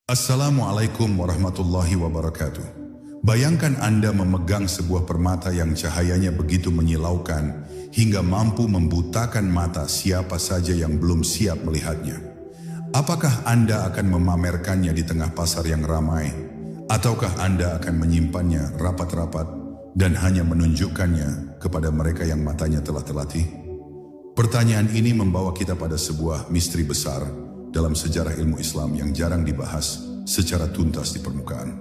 Assalamualaikum warahmatullahi wabarakatuh. Bayangkan Anda memegang sebuah permata yang cahayanya begitu menyilaukan hingga mampu membutakan mata siapa saja yang belum siap melihatnya. Apakah Anda akan memamerkannya di tengah pasar yang ramai? Ataukah Anda akan menyimpannya rapat-rapat dan hanya menunjukkannya kepada mereka yang matanya telah terlatih? Pertanyaan ini membawa kita pada sebuah misteri besar dalam sejarah ilmu Islam yang jarang dibahas secara tuntas di permukaan.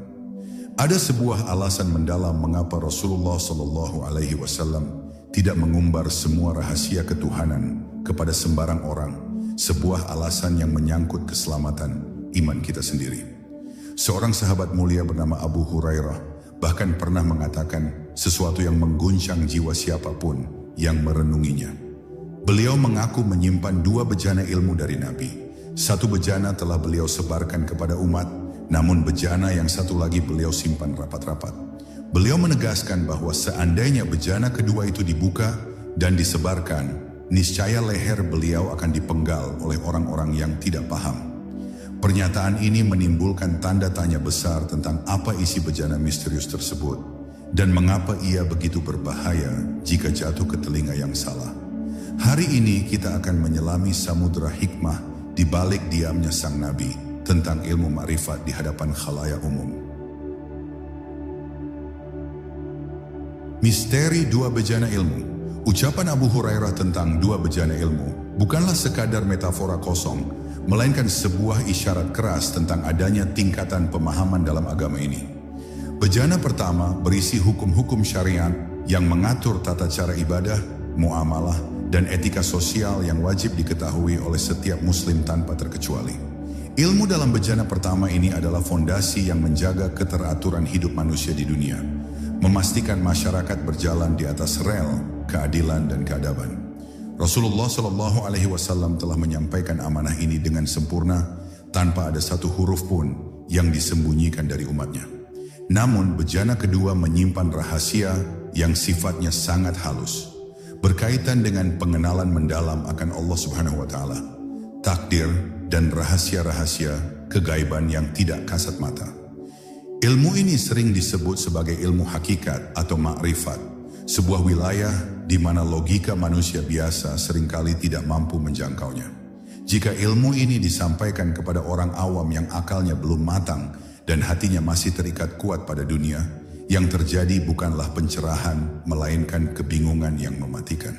Ada sebuah alasan mendalam mengapa Rasulullah SAW tidak mengumbar semua rahasia ketuhanan kepada sembarang orang, sebuah alasan yang menyangkut keselamatan iman kita sendiri. Seorang sahabat mulia bernama Abu Hurairah bahkan pernah mengatakan sesuatu yang mengguncang jiwa siapapun yang merenunginya. Beliau mengaku menyimpan dua bejana ilmu dari Nabi. Satu bejana telah beliau sebarkan kepada umat, namun bejana yang satu lagi beliau simpan rapat-rapat. Beliau menegaskan bahwa seandainya bejana kedua itu dibuka dan disebarkan, niscaya leher beliau akan dipenggal oleh orang-orang yang tidak paham. Pernyataan ini menimbulkan tanda tanya besar tentang apa isi bejana misterius tersebut dan mengapa ia begitu berbahaya jika jatuh ke telinga yang salah. Hari ini kita akan menyelami samudera hikmah di balik diamnya sang Nabi tentang ilmu ma'rifat di hadapan khalayak umum. Misteri dua bejana ilmu. Ucapan Abu Hurairah tentang dua bejana ilmu bukanlah sekadar metafora kosong, melainkan sebuah isyarat keras tentang adanya tingkatan pemahaman dalam agama ini. Bejana pertama berisi hukum-hukum syariat yang mengatur tata cara ibadah, muamalah, dan etika sosial yang wajib diketahui oleh setiap muslim tanpa terkecuali. Ilmu dalam bejana pertama ini adalah fondasi yang menjaga keteraturan hidup manusia di dunia, memastikan masyarakat berjalan di atas rel keadilan dan keadaban. Rasulullah SAW telah menyampaikan amanah ini dengan sempurna tanpa ada satu huruf pun yang disembunyikan dari umatnya. Namun bejana kedua menyimpan rahasia yang sifatnya sangat halus, berkaitan dengan pengenalan mendalam akan Allah Subhanahu wa Ta'ala, takdir dan rahasia-rahasia kegaiban yang tidak kasat mata. Ilmu ini sering disebut sebagai ilmu hakikat atau ma'rifat, sebuah wilayah di mana logika manusia biasa seringkali tidak mampu menjangkaunya. Jika ilmu ini disampaikan kepada orang awam yang akalnya belum matang dan hatinya masih terikat kuat pada dunia, yang terjadi bukanlah pencerahan, melainkan kebingungan yang mematikan.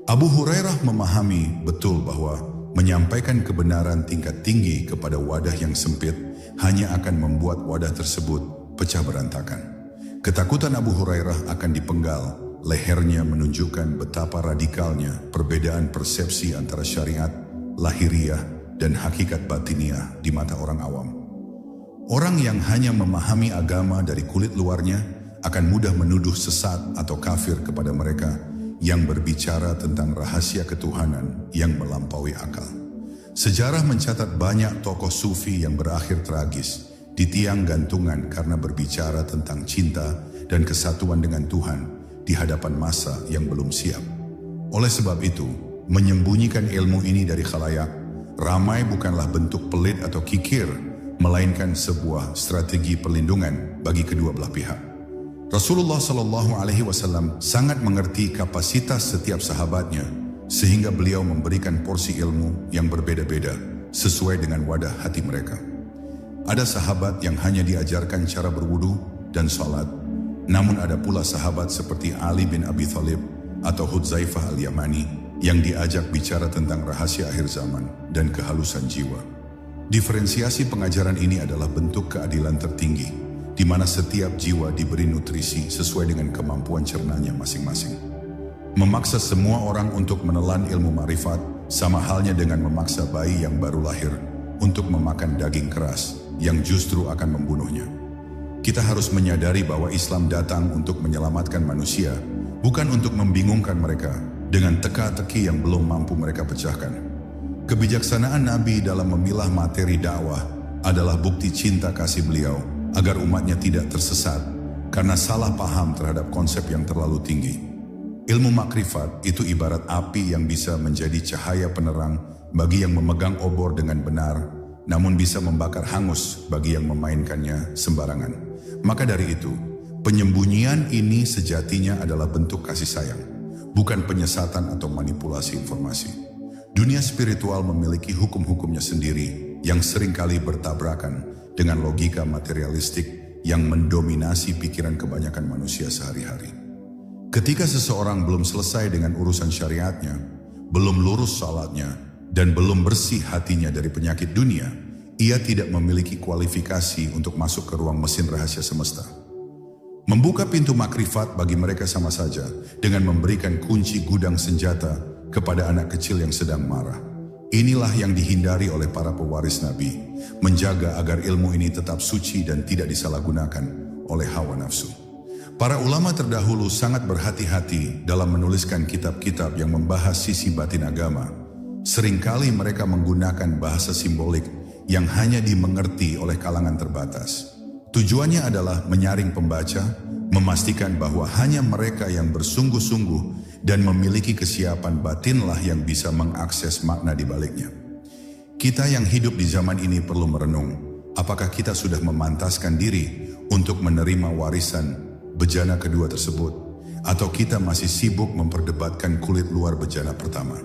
Abu Hurairah memahami betul bahwa menyampaikan kebenaran tingkat tinggi kepada wadah yang sempit hanya akan membuat wadah tersebut pecah berantakan. Ketakutan Abu Hurairah akan dipenggal, lehernya menunjukkan betapa radikalnya perbedaan persepsi antara syariat, lahiriah, dan hakikat batiniah di mata orang awam. Orang yang hanya memahami agama dari kulit luarnya akan mudah menuduh sesat atau kafir kepada mereka yang berbicara tentang rahasia ketuhanan yang melampaui akal. Sejarah mencatat banyak tokoh sufi yang berakhir tragis di tiang gantungan karena berbicara tentang cinta dan kesatuan dengan Tuhan di hadapan massa yang belum siap. Oleh sebab itu, menyembunyikan ilmu ini dari khalayak ramai bukanlah bentuk pelit atau kikir, melainkan sebuah strategi perlindungan bagi kedua belah pihak. Rasulullah SAW sangat mengerti kapasitas setiap sahabatnya, sehingga beliau memberikan porsi ilmu yang berbeda-beda sesuai dengan wadah hati mereka. Ada sahabat yang hanya diajarkan cara berwudu dan sholat, namun ada pula sahabat seperti Ali bin Abi Thalib atau Hudzaifah al-Yamani yang diajak bicara tentang rahasia akhir zaman dan kehalusan jiwa. Diferensiasi pengajaran ini adalah bentuk keadilan tertinggi, di mana setiap jiwa diberi nutrisi sesuai dengan kemampuan cernanya masing-masing. Memaksa semua orang untuk menelan ilmu ma'rifat sama halnya dengan memaksa bayi yang baru lahir untuk memakan daging keras yang justru akan membunuhnya. Kita harus menyadari bahwa Islam datang untuk menyelamatkan manusia, bukan untuk membingungkan mereka dengan teka-teki yang belum mampu mereka pecahkan. Kebijaksanaan Nabi dalam memilah materi dakwah adalah bukti cinta kasih beliau agar umatnya tidak tersesat karena salah paham terhadap konsep yang terlalu tinggi. Ilmu makrifat itu ibarat api yang bisa menjadi cahaya penerang bagi yang memegang obor dengan benar namun bisa membakar hangus bagi yang memainkannya sembarangan. Maka dari itu, penyembunyian ini sejatinya adalah bentuk kasih sayang, bukan penyesatan atau manipulasi informasi. Dunia spiritual memiliki hukum-hukumnya sendiri yang seringkali bertabrakan dengan logika materialistik yang mendominasi pikiran kebanyakan manusia sehari-hari. Ketika seseorang belum selesai dengan urusan syariatnya, belum lurus salatnya, dan belum bersih hatinya dari penyakit dunia, ia tidak memiliki kualifikasi untuk masuk ke ruang mesin rahasia semesta. Membuka pintu makrifat bagi mereka sama saja dengan memberikan kunci gudang senjata kepada anak kecil yang sedang marah. Inilah yang dihindari oleh para pewaris Nabi, menjaga agar ilmu ini tetap suci dan tidak disalahgunakan oleh hawa nafsu. Para ulama terdahulu sangat berhati-hati dalam menuliskan kitab-kitab yang membahas sisi batin agama. Seringkali mereka menggunakan bahasa simbolik yang hanya dimengerti oleh kalangan terbatas. Tujuannya adalah menyaring pembaca, memastikan bahwa hanya mereka yang bersungguh-sungguh dan memiliki kesiapan batinlah yang bisa mengakses makna di baliknya. Kita yang hidup di zaman ini perlu merenung, apakah kita sudah memantaskan diri untuk menerima warisan bejana kedua tersebut, atau kita masih sibuk memperdebatkan kulit luar bejana pertama.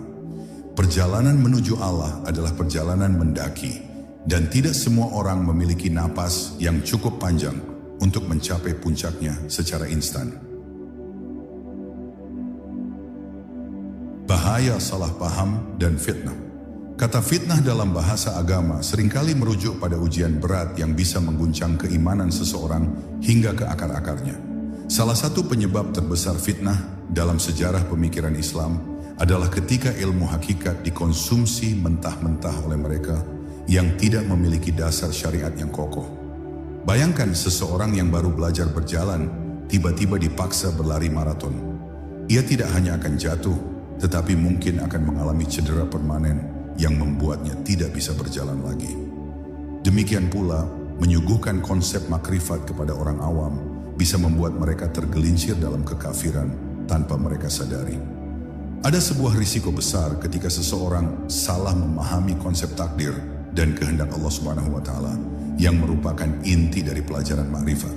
Perjalanan menuju Allah adalah perjalanan mendaki, dan tidak semua orang memiliki napas yang cukup panjang untuk mencapai puncaknya secara instan. Bahaya salah paham dan fitnah. Kata fitnah dalam bahasa agama seringkali merujuk pada ujian berat yang bisa mengguncang keimanan seseorang hingga ke akar-akarnya. Salah satu penyebab terbesar fitnah dalam sejarah pemikiran Islam adalah ketika ilmu hakikat dikonsumsi mentah-mentah oleh mereka yang tidak memiliki dasar syariat yang kokoh. Bayangkan seseorang yang baru belajar berjalan, tiba-tiba dipaksa berlari maraton. Ia tidak hanya akan jatuh, tetapi mungkin akan mengalami cedera permanen yang membuatnya tidak bisa berjalan lagi. Demikian pula, menyuguhkan konsep makrifat kepada orang awam bisa membuat mereka tergelincir dalam kekafiran tanpa mereka sadari. Ada sebuah risiko besar ketika seseorang salah memahami konsep takdir dan kehendak Allah Subhanahu wa Ta'ala yang merupakan inti dari pelajaran makrifat.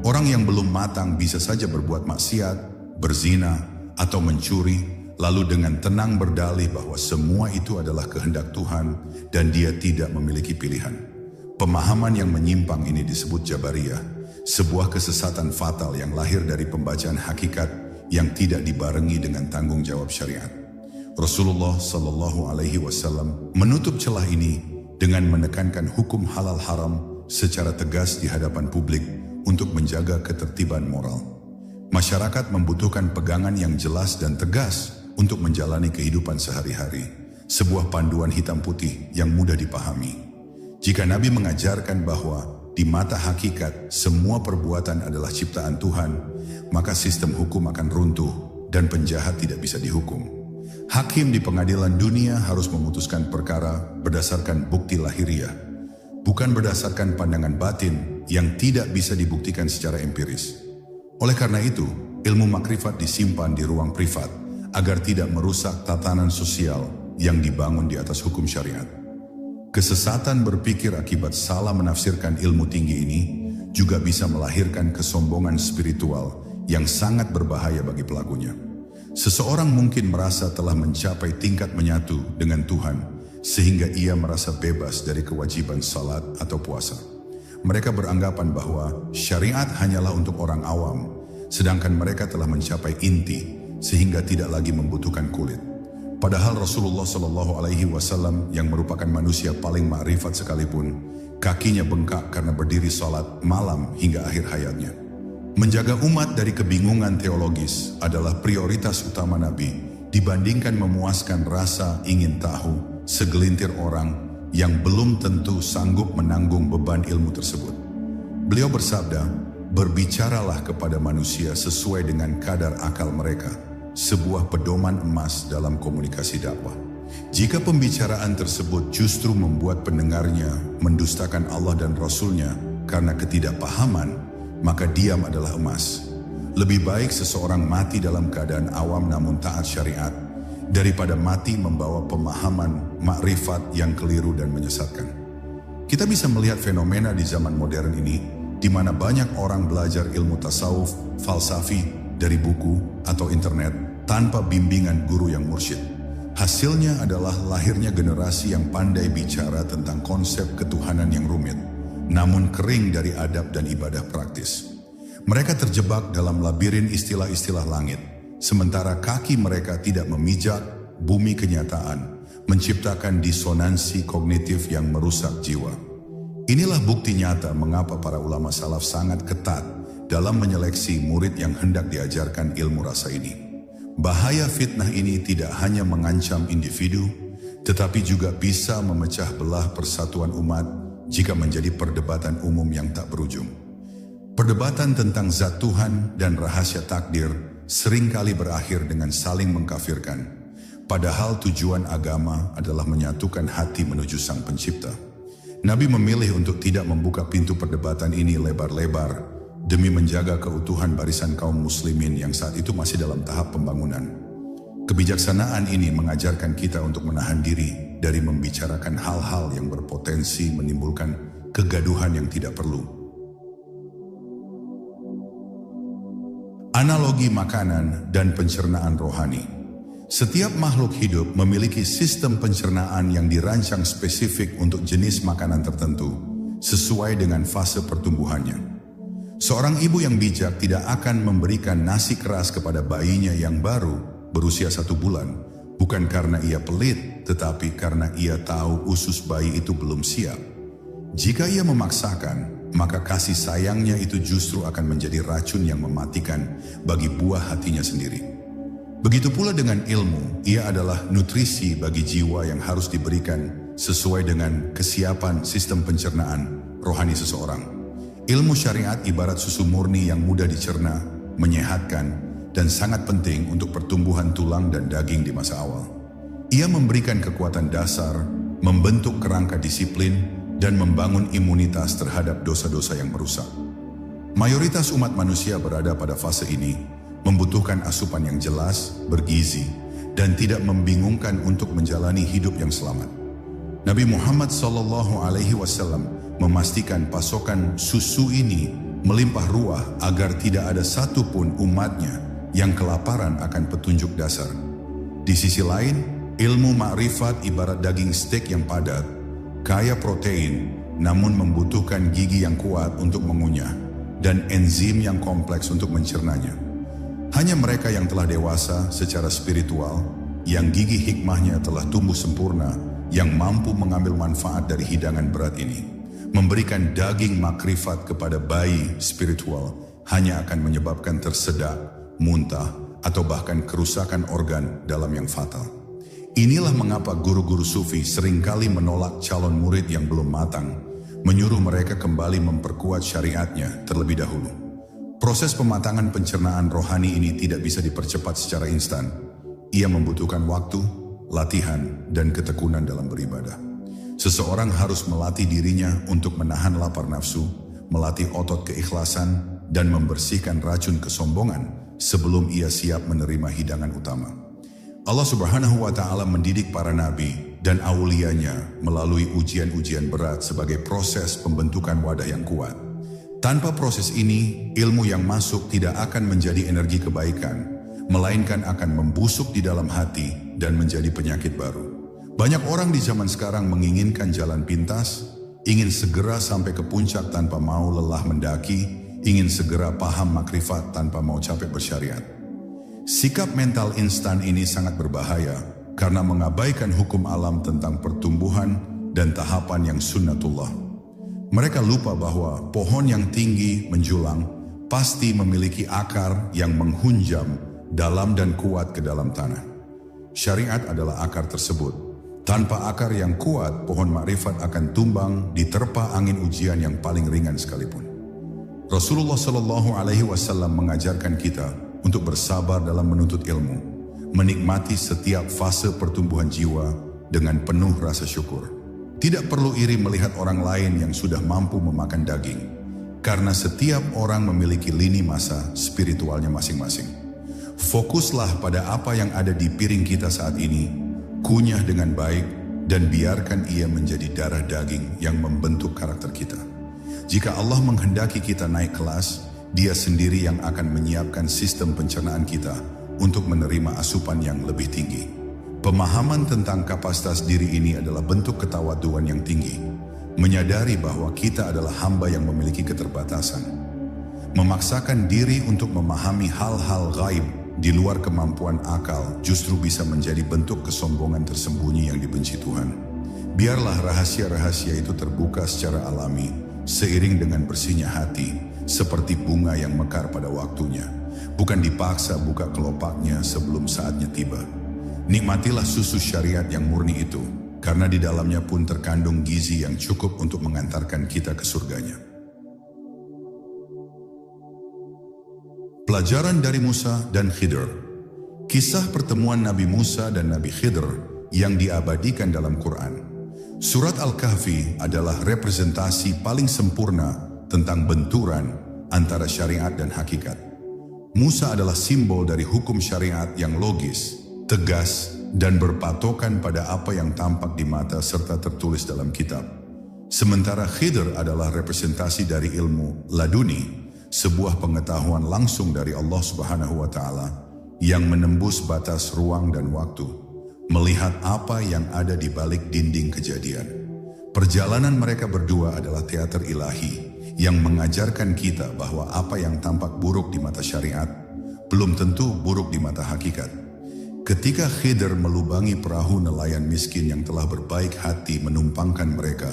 Orang yang belum matang bisa saja berbuat maksiat, berzina, atau mencuri, lalu dengan tenang berdalih bahwa semua itu adalah kehendak Tuhan dan dia tidak memiliki pilihan. Pemahaman yang menyimpang ini disebut Jabariyah, sebuah kesesatan fatal yang lahir dari pembacaan hakikat yang tidak dibarengi dengan tanggung jawab syariat. Rasulullah Shallallahu Alaihi Wasallam menutup celah ini dengan menekankan hukum halal haram secara tegas di hadapan publik untuk menjaga ketertiban moral. Masyarakat membutuhkan pegangan yang jelas dan tegas untuk menjalani kehidupan sehari-hari, sebuah panduan hitam putih yang mudah dipahami. Jika Nabi mengajarkan bahwa di mata hakikat semua perbuatan adalah ciptaan Tuhan, maka sistem hukum akan runtuh dan penjahat tidak bisa dihukum. Hakim di pengadilan dunia harus memutuskan perkara berdasarkan bukti lahiriah, bukan berdasarkan pandangan batin yang tidak bisa dibuktikan secara empiris. Oleh karena itu, ilmu makrifat disimpan di ruang privat agar tidak merusak tatanan sosial yang dibangun di atas hukum syariat. Kesesatan berpikir akibat salah menafsirkan ilmu tinggi ini juga bisa melahirkan kesombongan spiritual yang sangat berbahaya bagi pelakunya. Seseorang mungkin merasa telah mencapai tingkat menyatu dengan Tuhan sehingga ia merasa bebas dari kewajiban salat atau puasa. Mereka beranggapan bahwa syariat hanyalah untuk orang awam, sedangkan mereka telah mencapai inti sehingga tidak lagi membutuhkan kulit. Padahal Rasulullah Shallallahu Alaihi Wasallam yang merupakan manusia paling ma'rifat sekalipun, kakinya bengkak karena berdiri salat malam hingga akhir hayatnya. Menjaga umat dari kebingungan teologis adalah prioritas utama Nabi dibandingkan memuaskan rasa ingin tahu segelintir orang yang belum tentu sanggup menanggung beban ilmu tersebut. Beliau bersabda, berbicaralah kepada manusia sesuai dengan kadar akal mereka, sebuah pedoman emas dalam komunikasi dakwah. Jika pembicaraan tersebut justru membuat pendengarnya mendustakan Allah dan Rasul-Nya karena ketidakpahaman, maka diam adalah emas. Lebih baik seseorang mati dalam keadaan awam namun taat syariat, daripada mati membawa pemahaman makrifat yang keliru dan menyesatkan. Kita bisa melihat fenomena di zaman modern ini, di mana banyak orang belajar ilmu tasawuf, falsafi, dari buku atau internet, tanpa bimbingan guru yang mursyid. Hasilnya adalah lahirnya generasi yang pandai bicara tentang konsep ketuhanan yang rumit, namun kering dari adab dan ibadah praktis. Mereka terjebak dalam labirin istilah-istilah langit, sementara kaki mereka tidak memijak bumi kenyataan, menciptakan disonansi kognitif yang merusak jiwa. Inilah bukti nyata mengapa para ulama salaf sangat ketat dalam menyeleksi murid yang hendak diajarkan ilmu rasa ini. Bahaya fitnah ini tidak hanya mengancam individu, tetapi juga bisa memecah belah persatuan umat jika menjadi perdebatan umum yang tak berujung. Perdebatan tentang zat Tuhan dan rahasia takdir seringkali berakhir dengan saling mengkafirkan, padahal tujuan agama adalah menyatukan hati menuju Sang Pencipta. Nabi memilih untuk tidak membuka pintu perdebatan ini lebar-lebar demi menjaga keutuhan barisan kaum muslimin yang saat itu masih dalam tahap pembangunan. Kebijaksanaan ini mengajarkan kita untuk menahan diri dari membicarakan hal-hal yang berpotensi menimbulkan kegaduhan yang tidak perlu. Analogi makanan dan pencernaan rohani. Setiap makhluk hidup memiliki sistem pencernaan yang dirancang spesifik untuk jenis makanan tertentu, sesuai dengan fase pertumbuhannya. Seorang ibu yang bijak tidak akan memberikan nasi keras kepada bayinya yang baru berusia 1 bulan, bukan karena ia pelit, tetapi karena ia tahu usus bayi itu belum siap. Jika ia memaksakan, maka kasih sayangnya itu justru akan menjadi racun yang mematikan bagi buah hatinya sendiri. Begitu pula dengan ilmu, ia adalah nutrisi bagi jiwa yang harus diberikan sesuai dengan kesiapan sistem pencernaan rohani seseorang. Ilmu syariat ibarat susu murni yang mudah dicerna, menyehatkan, dan sangat penting untuk pertumbuhan tulang dan daging di masa awal. Ia memberikan kekuatan dasar, membentuk kerangka disiplin, dan membangun imunitas terhadap dosa-dosa yang merusak. Mayoritas umat manusia berada pada fase ini, membutuhkan asupan yang jelas, bergizi, dan tidak membingungkan untuk menjalani hidup yang selamat. Nabi Muhammad SAW memastikan pasokan susu ini melimpah ruah agar tidak ada satupun umatnya yang kelaparan akan petunjuk dasar. Di sisi lain, ilmu makrifat ibarat daging steak yang padat, kaya protein, namun membutuhkan gigi yang kuat untuk mengunyah, dan enzim yang kompleks untuk mencernanya. Hanya mereka yang telah dewasa secara spiritual, yang gigi hikmahnya telah tumbuh sempurna, yang mampu mengambil manfaat dari hidangan berat ini. Memberikan daging makrifat kepada bayi spiritual hanya akan menyebabkan tersedak, muntah, atau bahkan kerusakan organ dalam yang fatal. Inilah mengapa guru-guru sufi seringkali menolak calon murid yang belum matang, menyuruh mereka kembali memperkuat syariatnya terlebih dahulu. Proses pematangan pencernaan rohani ini tidak bisa dipercepat secara instan. Ia membutuhkan waktu, latihan, dan ketekunan dalam beribadah. Seseorang harus melatih dirinya untuk menahan lapar nafsu, melatih otot keikhlasan, dan membersihkan racun kesombongan sebelum ia siap menerima hidangan utama. Allah Subhanahu wa Ta'ala mendidik para nabi dan aulianya melalui ujian-ujian berat sebagai proses pembentukan wadah yang kuat. Tanpa proses ini, ilmu yang masuk tidak akan menjadi energi kebaikan, melainkan akan membusuk di dalam hati dan menjadi penyakit baru. Banyak orang di zaman sekarang menginginkan jalan pintas, ingin segera sampai ke puncak tanpa mau lelah mendaki, ingin segera paham makrifat tanpa mau capek bersyariat. Sikap mental instan ini sangat berbahaya karena mengabaikan hukum alam tentang pertumbuhan dan tahapan yang sunnatullah. Mereka lupa bahwa pohon yang tinggi menjulang pasti memiliki akar yang menghunjam dalam dan kuat ke dalam tanah. Syariat adalah akar tersebut. Tanpa akar yang kuat, pohon makrifat akan tumbang diterpa angin ujian yang paling ringan sekalipun. Rasulullah SAW mengajarkan kita untuk bersabar dalam menuntut ilmu, menikmati setiap fase pertumbuhan jiwa dengan penuh rasa syukur. Tidak perlu iri melihat orang lain yang sudah mampu memakan daging, karena setiap orang memiliki lini masa spiritualnya masing-masing. Fokuslah pada apa yang ada di piring kita saat ini, kunyah dengan baik, dan biarkan ia menjadi darah daging yang membentuk karakter kita. Jika Allah menghendaki kita naik kelas, Dia sendiri yang akan menyiapkan sistem pencernaan kita untuk menerima asupan yang lebih tinggi. Pemahaman tentang kapasitas diri ini adalah bentuk ketawaduan yang tinggi, menyadari bahwa kita adalah hamba yang memiliki keterbatasan. Memaksakan diri untuk memahami hal-hal gaib di luar kemampuan akal justru bisa menjadi bentuk kesombongan tersembunyi yang dibenci Tuhan. Biarlah rahasia-rahasia itu terbuka secara alami, seiring dengan bersihnya hati, seperti bunga yang mekar pada waktunya, bukan dipaksa buka kelopaknya sebelum saatnya tiba. Nikmatilah susu syariat yang murni itu, karena di dalamnya pun terkandung gizi yang cukup untuk mengantarkan kita ke surganya. Pelajaran dari Musa dan Khidr. Kisah pertemuan Nabi Musa dan Nabi Khidr yang diabadikan dalam Quran. Surat Al-Kahfi adalah representasi paling sempurna tentang benturan antara syariat dan hakikat. Musa adalah simbol dari hukum syariat yang logis, tegas, dan berpatokan pada apa yang tampak di mata serta tertulis dalam kitab. Sementara Khidr adalah representasi dari ilmu laduni, sebuah pengetahuan langsung dari Allah Subhanahu wa Ta'ala yang menembus batas ruang dan waktu, melihat apa yang ada di balik dinding kejadian. Perjalanan mereka berdua adalah teater ilahi yang mengajarkan kita bahwa apa yang tampak buruk di mata syariat belum tentu buruk di mata hakikat. Ketika Khidr melubangi perahu nelayan miskin yang telah berbaik hati menumpangkan mereka,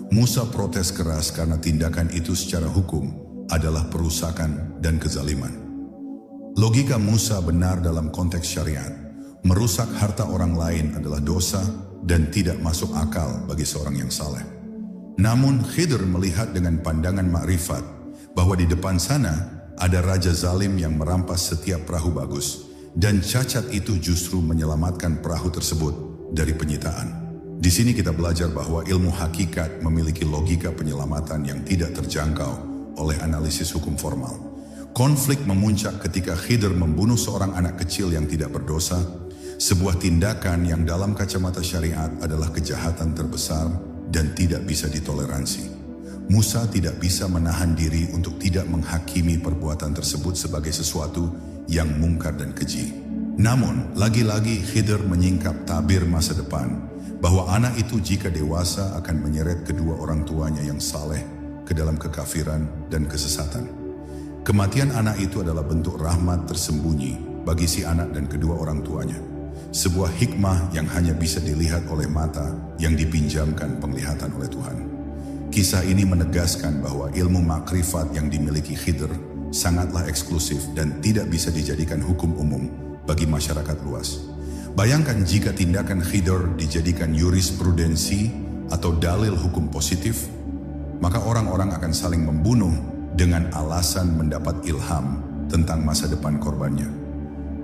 Musa protes keras karena tindakan itu secara hukum adalah perusakan dan kezaliman. Logika Musa benar dalam konteks syariat. Merusak harta orang lain adalah dosa dan tidak masuk akal bagi seorang yang saleh. Namun Khidr melihat dengan pandangan makrifat bahwa di depan sana ada raja zalim yang merampas setiap perahu bagus, dan cacat itu justru menyelamatkan perahu tersebut dari penyitaan. Di sini kita belajar bahwa ilmu hakikat memiliki logika penyelamatan yang tidak terjangkau oleh analisis hukum formal. Konflik memuncak ketika Khidr membunuh seorang anak kecil yang tidak berdosa, sebuah tindakan yang dalam kacamata syariat adalah kejahatan terbesar dan tidak bisa ditoleransi. Musa tidak bisa menahan diri untuk tidak menghakimi perbuatan tersebut sebagai sesuatu yang mungkar dan keji. Namun, lagi-lagi Khidr menyingkap tabir masa depan, bahwa anak itu jika dewasa akan menyeret kedua orang tuanya yang saleh ke dalam kekafiran dan kesesatan. Kematian anak itu adalah bentuk rahmat tersembunyi bagi si anak dan kedua orang tuanya. Sebuah hikmah yang hanya bisa dilihat oleh mata yang dipinjamkan penglihatan oleh Tuhan. Kisah ini menegaskan bahwa ilmu makrifat yang dimiliki Khidr sangatlah eksklusif dan tidak bisa dijadikan hukum umum bagi masyarakat luas. Bayangkan jika tindakan Khidr dijadikan jurisprudensi atau dalil hukum positif, maka orang-orang akan saling membunuh dengan alasan mendapat ilham tentang masa depan korbannya.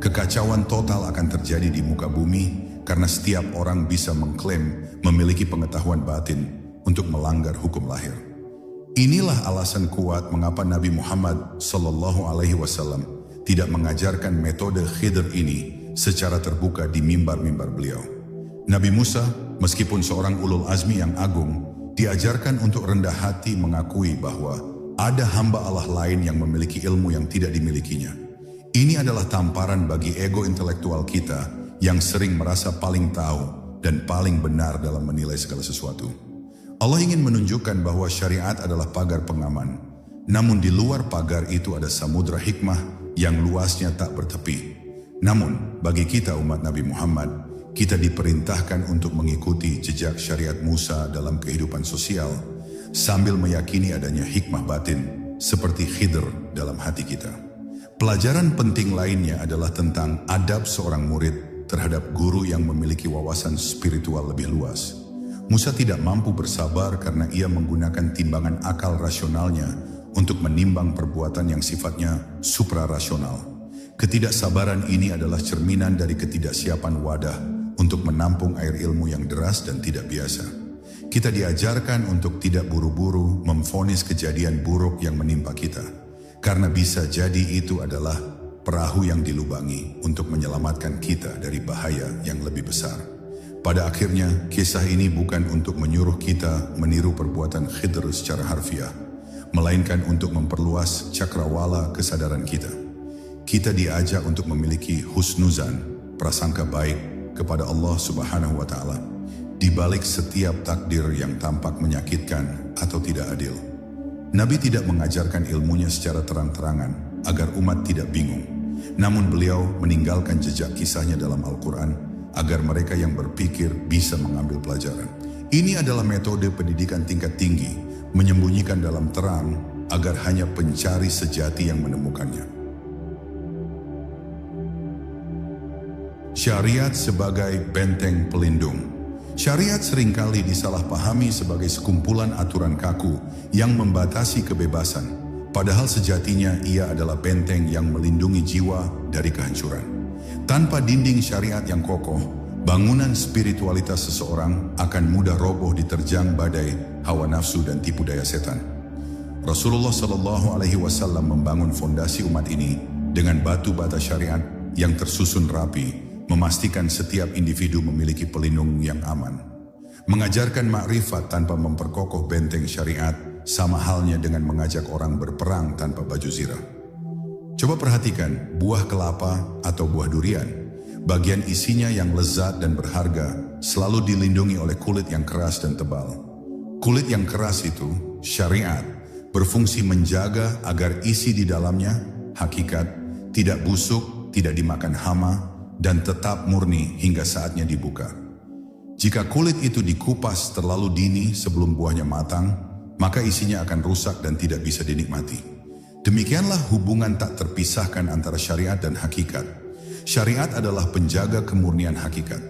Kekacauan total akan terjadi di muka bumi karena setiap orang bisa mengklaim memiliki pengetahuan batin untuk melanggar hukum lahir. Inilah alasan kuat mengapa Nabi Muhammad SAW tidak mengajarkan metode Khidr ini secara terbuka di mimbar-mimbar beliau. Nabi Musa, meskipun seorang ulul azmi yang agung, diajarkan untuk rendah hati mengakui bahwa ada hamba Allah lain yang memiliki ilmu yang tidak dimilikinya. Ini adalah tamparan bagi ego intelektual kita yang sering merasa paling tahu dan paling benar dalam menilai segala sesuatu. Allah ingin menunjukkan bahwa syariat adalah pagar pengaman. Namun di luar pagar itu ada samudra hikmah yang luasnya tak bertepi. Namun bagi kita umat Nabi Muhammad, kita diperintahkan untuk mengikuti jejak syariat Musa dalam kehidupan sosial sambil meyakini adanya hikmah batin seperti Khidr dalam hati kita. Pelajaran penting lainnya adalah tentang adab seorang murid terhadap guru yang memiliki wawasan spiritual lebih luas. Musa tidak mampu bersabar karena ia menggunakan timbangan akal rasionalnya untuk menimbang perbuatan yang sifatnya suprarasional. Ketidaksabaran ini adalah cerminan dari ketidaksiapan wadah untuk menampung air ilmu yang deras dan tidak biasa. Kita diajarkan untuk tidak buru-buru memvonis kejadian buruk yang menimpa kita. Karena bisa jadi itu adalah perahu yang dilubangi untuk menyelamatkan kita dari bahaya yang lebih besar. Pada akhirnya, kisah ini bukan untuk menyuruh kita meniru perbuatan Khidr secara harfiah, melainkan untuk memperluas cakrawala kesadaran kita. Kita diajak untuk memiliki husnuzan, prasangka baik kepada Allah Subhanahu wa Ta'ala, di balik setiap takdir yang tampak menyakitkan atau tidak adil. Nabi tidak mengajarkan ilmunya secara terang-terangan agar umat tidak bingung. Namun beliau meninggalkan jejak kisahnya dalam Al-Quran agar mereka yang berpikir bisa mengambil pelajaran. Ini adalah metode pendidikan tingkat tinggi, menyembunyikan dalam terang agar hanya pencari sejati yang menemukannya. Syariat sebagai benteng pelindung. Syariat seringkali disalahpahami sebagai sekumpulan aturan kaku yang membatasi kebebasan, padahal sejatinya ia adalah benteng yang melindungi jiwa dari kehancuran. Tanpa dinding syariat yang kokoh, bangunan spiritualitas seseorang akan mudah roboh diterjang badai hawa nafsu dan tipu daya setan. Rasulullah SAW membangun fondasi umat ini dengan batu bata syariat yang tersusun rapi, memastikan setiap individu memiliki pelindung yang aman. Mengajarkan makrifat tanpa memperkokoh benteng syariat sama halnya dengan mengajak orang berperang tanpa baju zirah. Coba perhatikan buah kelapa atau buah durian. Bagian isinya yang lezat dan berharga selalu dilindungi oleh kulit yang keras dan tebal. Kulit yang keras itu, syariat, berfungsi menjaga agar isi di dalamnya, hakikat, tidak busuk, tidak dimakan hama, dan tetap murni hingga saatnya dibuka. Jika kulit itu dikupas terlalu dini sebelum buahnya matang, maka isinya akan rusak dan tidak bisa dinikmati. Demikianlah hubungan tak terpisahkan antara syariat dan hakikat. Syariat adalah penjaga kemurnian hakikat.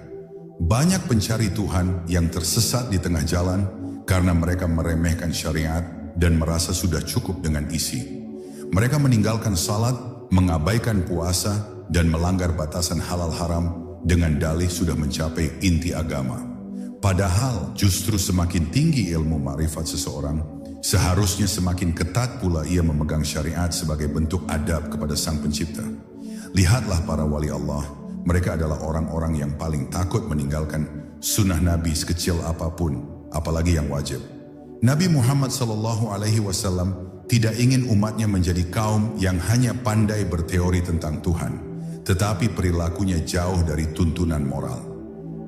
Banyak pencari Tuhan yang tersesat di tengah jalan karena mereka meremehkan syariat dan merasa sudah cukup dengan isi. Mereka meninggalkan salat, mengabaikan puasa, dan melanggar batasan halal haram dengan dalih sudah mencapai inti agama. Padahal justru semakin tinggi ilmu makrifat seseorang, seharusnya semakin ketat pula ia memegang syariat sebagai bentuk adab kepada Sang Pencipta. Lihatlah para wali Allah, mereka adalah orang-orang yang paling takut meninggalkan sunnah Nabi sekecil apapun, apalagi yang wajib. Nabi Muhammad SAW tidak ingin umatnya menjadi kaum yang hanya pandai berteori tentang Tuhan, tetapi perilakunya jauh dari tuntunan moral.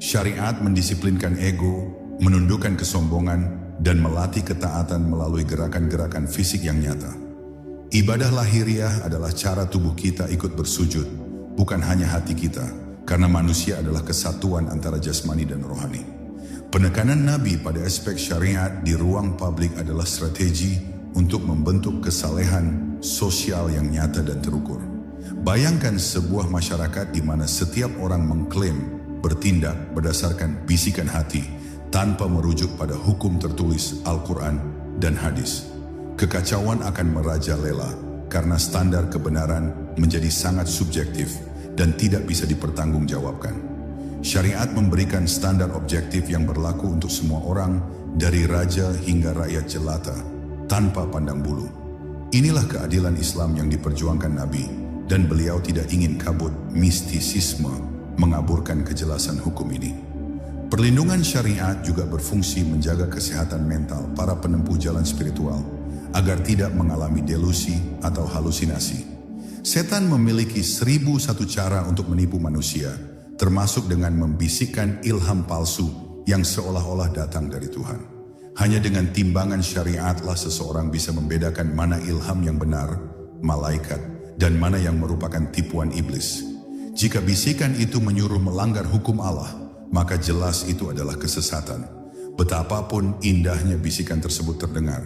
Syariat mendisiplinkan ego, menundukkan kesombongan, dan melatih ketaatan melalui gerakan-gerakan fisik yang nyata. Ibadah lahiriah adalah cara tubuh kita ikut bersujud, bukan hanya hati kita, karena manusia adalah kesatuan antara jasmani dan rohani. Penekanan Nabi pada aspek syariat di ruang publik adalah strategi untuk membentuk kesalehan sosial yang nyata dan terukur. Bayangkan sebuah masyarakat di mana setiap orang mengklaim bertindak berdasarkan bisikan hati, tanpa merujuk pada hukum tertulis Al-Quran dan hadis. Kekacauan akan merajalela karena standar kebenaran menjadi sangat subjektif dan tidak bisa dipertanggungjawabkan. Syariat memberikan standar objektif yang berlaku untuk semua orang, dari raja hingga rakyat jelata, tanpa pandang bulu. Inilah keadilan Islam yang diperjuangkan Nabi, dan beliau tidak ingin kabut mistisisme mengaburkan kejelasan hukum ini. Perlindungan syariat juga berfungsi menjaga kesehatan mental para penempuh jalan spiritual agar tidak mengalami delusi atau halusinasi. Setan memiliki 1001 cara untuk menipu manusia, termasuk dengan membisikkan ilham palsu yang seolah-olah datang dari Tuhan. Hanya dengan timbangan syariatlah seseorang bisa membedakan mana ilham yang benar, malaikat, dan mana yang merupakan tipuan iblis. Jika bisikan itu menyuruh melanggar hukum Allah, maka jelas itu adalah kesesatan, betapapun indahnya bisikan tersebut terdengar.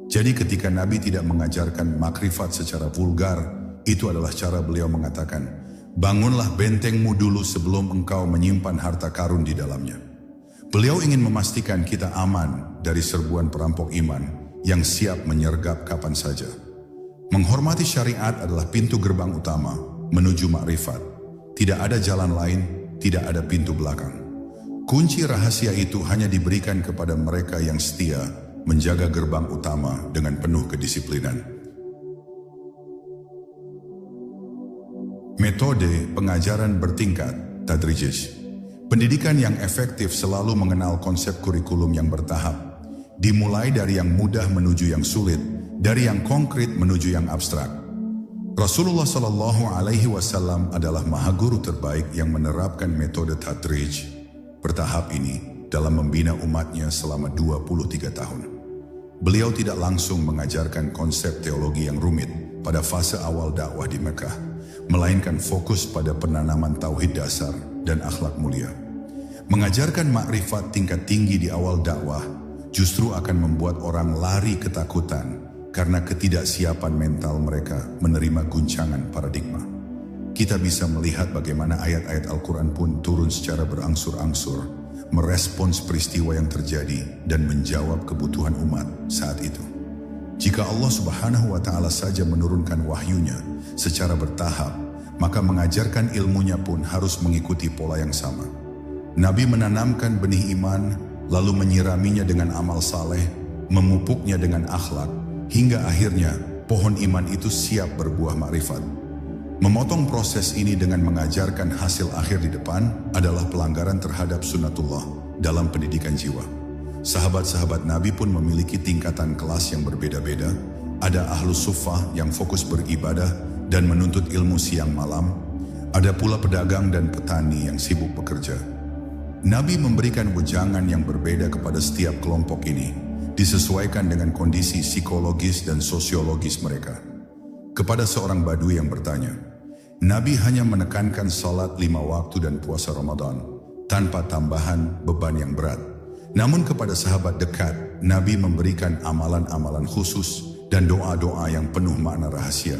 Jadi ketika Nabi tidak mengajarkan makrifat secara vulgar, itu adalah cara beliau mengatakan, bangunlah bentengmu dulu sebelum engkau menyimpan harta karun di dalamnya. Beliau ingin memastikan kita aman dari serbuan perampok iman yang siap menyergap kapan saja. Menghormati syariat adalah pintu gerbang utama menuju makrifat. Tidak ada jalan lain, tidak ada pintu belakang. Kunci rahasia itu hanya diberikan kepada mereka yang setia menjaga gerbang utama dengan penuh kedisiplinan. Metode pengajaran bertingkat, tadrijis. Pendidikan yang efektif selalu mengenal konsep kurikulum yang bertahap, dimulai dari yang mudah menuju yang sulit, dari yang konkret menuju yang abstrak. Rasulullah Shallallahu Alaihi Wasallam adalah mahaguru terbaik yang menerapkan metode tadrij bertahap ini dalam membina umatnya selama 23 tahun. Beliau tidak langsung mengajarkan konsep teologi yang rumit pada fase awal dakwah di Mekah, melainkan fokus pada penanaman tauhid dasar dan akhlak mulia. Mengajarkan makrifat tingkat tinggi di awal dakwah justru akan membuat orang lari ketakutan karena ketidaksiapan mental mereka menerima guncangan paradigma. Kita bisa melihat bagaimana ayat-ayat Al-Quran pun turun secara berangsur-angsur, merespons peristiwa yang terjadi dan menjawab kebutuhan umat saat itu. Jika Allah Subhanahu wa Ta'ala saja menurunkan wahyunya secara bertahap, maka mengajarkan ilmunya pun harus mengikuti pola yang sama. Nabi menanamkan benih iman, lalu menyiraminya dengan amal saleh, memupuknya dengan akhlak, hingga akhirnya pohon iman itu siap berbuah makrifat. Memotong proses ini dengan mengajarkan hasil akhir di depan adalah pelanggaran terhadap sunnatullah dalam pendidikan jiwa. Sahabat-sahabat Nabi pun memiliki tingkatan kelas yang berbeda-beda. Ada ahlus suffah yang fokus beribadah dan menuntut ilmu siang malam. Ada pula pedagang dan petani yang sibuk bekerja. Nabi memberikan wejangan yang berbeda kepada setiap kelompok ini, disesuaikan dengan kondisi psikologis dan sosiologis mereka. Kepada seorang badui yang bertanya, Nabi hanya menekankan salat 5 waktu dan puasa Ramadan, tanpa tambahan beban yang berat. Namun kepada sahabat dekat, Nabi memberikan amalan-amalan khusus dan doa-doa yang penuh makna rahasia.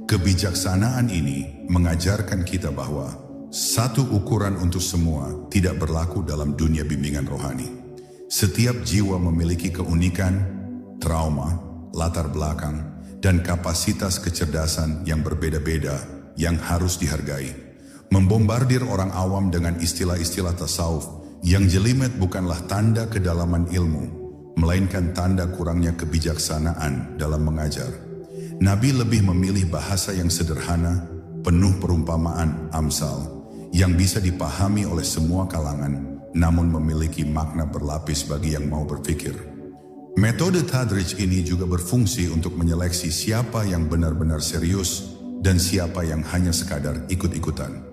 Kebijaksanaan ini mengajarkan kita bahwa satu ukuran untuk semua tidak berlaku dalam dunia bimbingan rohani. Setiap jiwa memiliki keunikan, trauma, latar belakang, dan kapasitas kecerdasan yang berbeda-beda yang harus dihargai. Membombardir orang awam dengan istilah-istilah tasawuf yang jelimet bukanlah tanda kedalaman ilmu, melainkan tanda kurangnya kebijaksanaan dalam mengajar. Nabi lebih memilih bahasa yang sederhana, penuh perumpamaan, amsal, yang bisa dipahami oleh semua kalangan, namun memiliki makna berlapis bagi yang mau berpikir. Metode tadrij ini juga berfungsi untuk menyeleksi siapa yang benar-benar serius dan siapa yang hanya sekadar ikut-ikutan.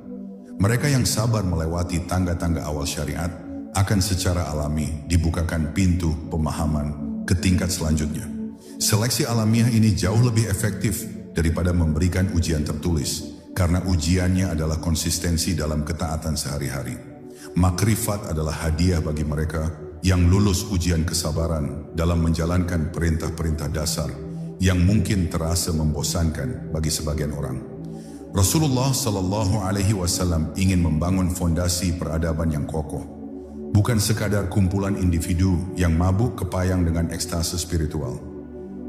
Mereka yang sabar melewati tangga-tangga awal syariat akan secara alami dibukakan pintu pemahaman ke tingkat selanjutnya. Seleksi alamiah ini jauh lebih efektif daripada memberikan ujian tertulis, karena ujiannya adalah konsistensi dalam ketaatan sehari-hari. Makrifat adalah hadiah bagi mereka yang lulus ujian kesabaran dalam menjalankan perintah-perintah dasar yang mungkin terasa membosankan bagi sebagian orang. Rasulullah Shallallahu Alaihi Wasallam ingin membangun fondasi peradaban yang kokoh, bukan sekadar kumpulan individu yang mabuk kepayang dengan ekstase spiritual.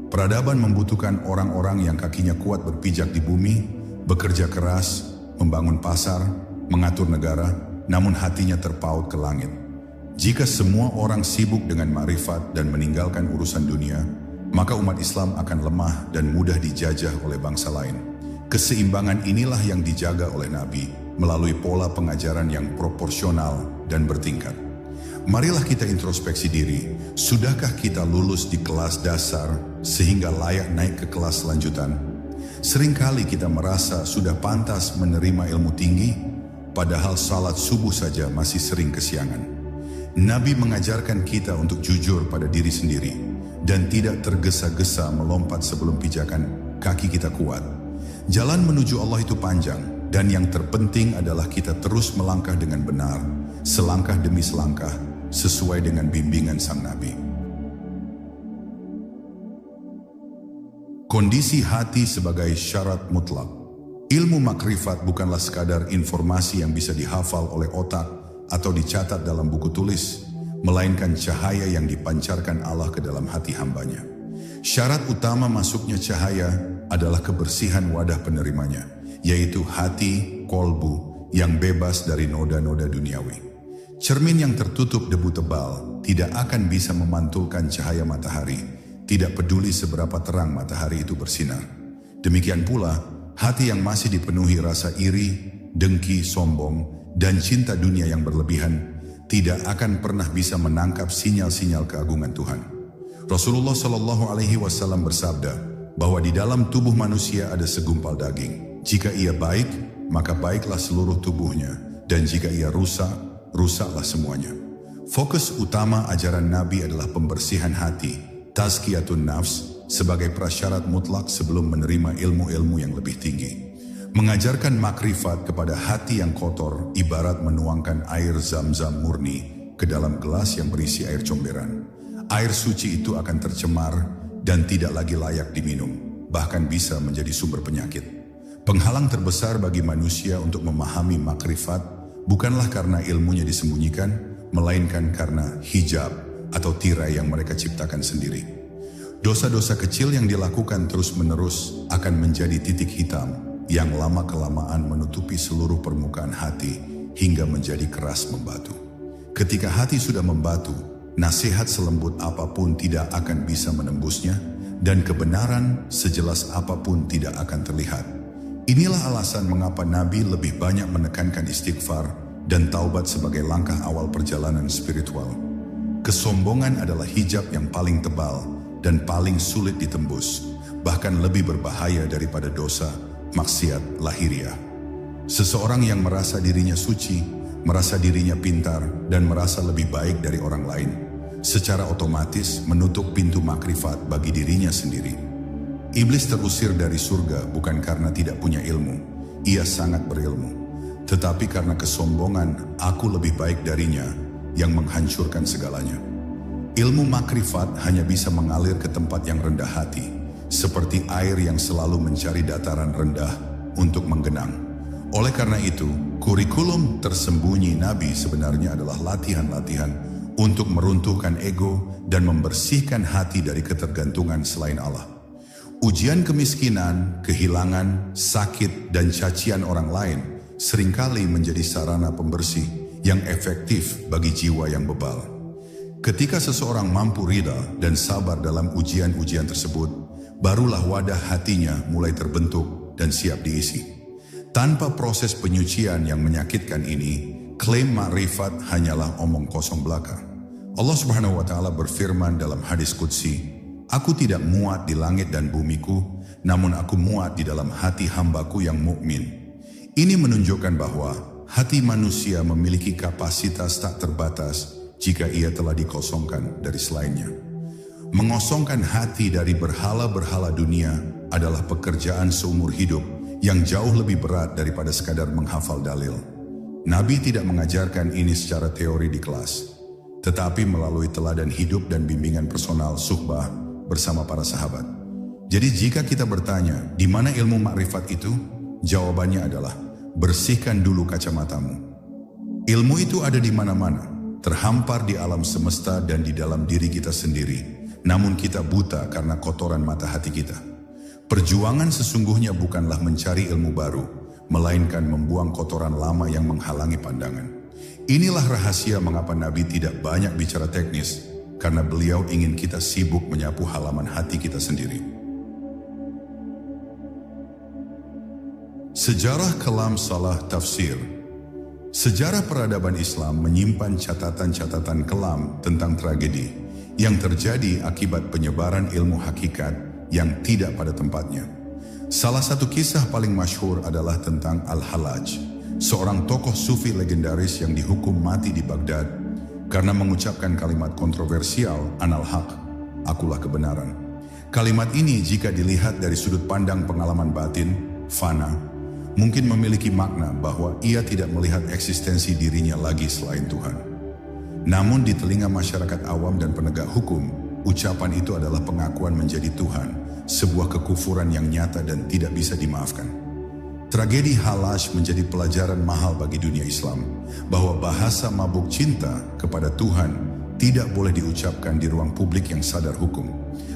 Peradaban membutuhkan orang-orang yang kakinya kuat berpijak di bumi, bekerja keras, membangun pasar, mengatur negara, namun hatinya terpaut ke langit. Jika semua orang sibuk dengan ma'rifat dan meninggalkan urusan dunia, maka umat Islam akan lemah dan mudah dijajah oleh bangsa lain. Keseimbangan inilah yang dijaga oleh Nabi melalui pola pengajaran yang proporsional dan bertingkat. Marilah kita introspeksi diri, sudahkah kita lulus di kelas dasar sehingga layak naik ke kelas lanjutan? Seringkali kita merasa sudah pantas menerima ilmu tinggi, padahal salat subuh saja masih sering kesiangan. Nabi mengajarkan kita untuk jujur pada diri sendiri dan tidak tergesa-gesa melompat sebelum pijakan kaki kita kuat. Jalan menuju Allah itu panjang, dan yang terpenting adalah kita terus melangkah dengan benar, selangkah demi selangkah, sesuai dengan bimbingan sang Nabi. Kondisi hati sebagai syarat mutlak. Ilmu makrifat bukanlah sekadar informasi yang bisa dihafal oleh otak atau dicatat dalam buku tulis, melainkan cahaya yang dipancarkan Allah ke dalam hati hambanya. Syarat utama masuknya cahaya adalah kebersihan wadah penerimanya, yaitu hati, kolbu, yang bebas dari noda-noda duniawi. Cermin yang tertutup debu tebal tidak akan bisa memantulkan cahaya matahari, tidak peduli seberapa terang matahari itu bersinar. Demikian pula, hati yang masih dipenuhi rasa iri, dengki, sombong, dan cinta dunia yang berlebihan tidak akan pernah bisa menangkap sinyal-sinyal keagungan Tuhan. Rasulullah Shallallahu Alaihi Wasallam bersabda bahwa di dalam tubuh manusia ada segumpal daging. Jika ia baik, maka baiklah seluruh tubuhnya, dan jika ia rusak, rusaklah semuanya. Fokus utama ajaran Nabi adalah pembersihan hati, tazkiyatun nafs, sebagai prasyarat mutlak sebelum menerima ilmu-ilmu yang lebih tinggi. Mengajarkan makrifat kepada hati yang kotor ibarat menuangkan air zam-zam murni ke dalam gelas yang berisi air comberan. Air suci itu akan tercemar dan tidak lagi layak diminum, bahkan bisa menjadi sumber penyakit. Penghalang terbesar bagi manusia untuk memahami makrifat bukanlah karena ilmunya disembunyikan, melainkan karena hijab atau tirai yang mereka ciptakan sendiri. Dosa-dosa kecil yang dilakukan terus-menerus akan menjadi titik hitam yang lama-kelamaan menutupi seluruh permukaan hati hingga menjadi keras membatu. Ketika hati sudah membatu, nasihat selembut apapun tidak akan bisa menembusnya, dan kebenaran sejelas apapun tidak akan terlihat. Inilah alasan mengapa Nabi lebih banyak menekankan istighfar dan taubat sebagai langkah awal perjalanan spiritual. Kesombongan adalah hijab yang paling tebal dan paling sulit ditembus, bahkan lebih berbahaya daripada dosa maksiat lahiriah. Seseorang yang merasa dirinya suci, merasa dirinya pintar, dan merasa lebih baik dari orang lain, secara otomatis menutup pintu makrifat bagi dirinya sendiri. Iblis terusir dari surga bukan karena tidak punya ilmu, ia sangat berilmu, tetapi karena kesombongan aku lebih baik darinya yang menghancurkan segalanya. Ilmu makrifat hanya bisa mengalir ke tempat yang rendah hati, seperti air yang selalu mencari dataran rendah untuk menggenang. Oleh karena itu, kurikulum tersembunyi Nabi sebenarnya adalah latihan-latihan untuk meruntuhkan ego dan membersihkan hati dari ketergantungan selain Allah. Ujian kemiskinan, kehilangan, sakit, dan cacian orang lain seringkali menjadi sarana pembersih yang efektif bagi jiwa yang bebal. Ketika seseorang mampu rida dan sabar dalam ujian-ujian tersebut, barulah wadah hatinya mulai terbentuk dan siap diisi. Tanpa proses penyucian yang menyakitkan ini, klaim makrifat hanyalah omong kosong belaka. Allah Subhanahu wa Ta'ala berfirman dalam hadis qudsi, "Aku tidak muat di langit dan bumiku, namun aku muat di dalam hati hambaku yang mukmin." Ini menunjukkan bahwa hati manusia memiliki kapasitas tak terbatas jika ia telah dikosongkan dari selainnya. Mengosongkan hati dari berhala-berhala dunia adalah pekerjaan seumur hidup yang jauh lebih berat daripada sekadar menghafal dalil. Nabi tidak mengajarkan ini secara teori di kelas, tetapi melalui teladan hidup dan bimbingan personal suhbah bersama para sahabat. Jadi jika kita bertanya, di mana ilmu makrifat itu? Jawabannya adalah, bersihkan dulu kacamatamu. Ilmu itu ada di mana-mana, terhampar di alam semesta dan di dalam diri kita sendiri. Namun kita buta karena kotoran mata hati kita. Perjuangan sesungguhnya bukanlah mencari ilmu baru, melainkan membuang kotoran lama yang menghalangi pandangan. Inilah rahasia mengapa Nabi tidak banyak bicara teknis, karena beliau ingin kita sibuk menyapu halaman hati kita sendiri. Sejarah Kalam Salah Tafsir. Sejarah peradaban Islam menyimpan catatan-catatan kelam tentang tragedi yang terjadi akibat penyebaran ilmu hakikat yang tidak pada tempatnya. Salah satu kisah paling masyhur adalah tentang Al-Hallaj, seorang tokoh sufi legendaris yang dihukum mati di Baghdad karena mengucapkan kalimat kontroversial, "Anal haq", akulah kebenaran. Kalimat ini jika dilihat dari sudut pandang pengalaman batin, fana, mungkin memiliki makna bahwa ia tidak melihat eksistensi dirinya lagi selain Tuhan. Namun di telinga masyarakat awam dan penegak hukum, ucapan itu adalah pengakuan menjadi Tuhan, sebuah kekufuran yang nyata dan tidak bisa dimaafkan. Tragedi Hallaj menjadi pelajaran mahal bagi dunia Islam, bahwa bahasa mabuk cinta kepada Tuhan tidak boleh diucapkan di ruang publik yang sadar hukum.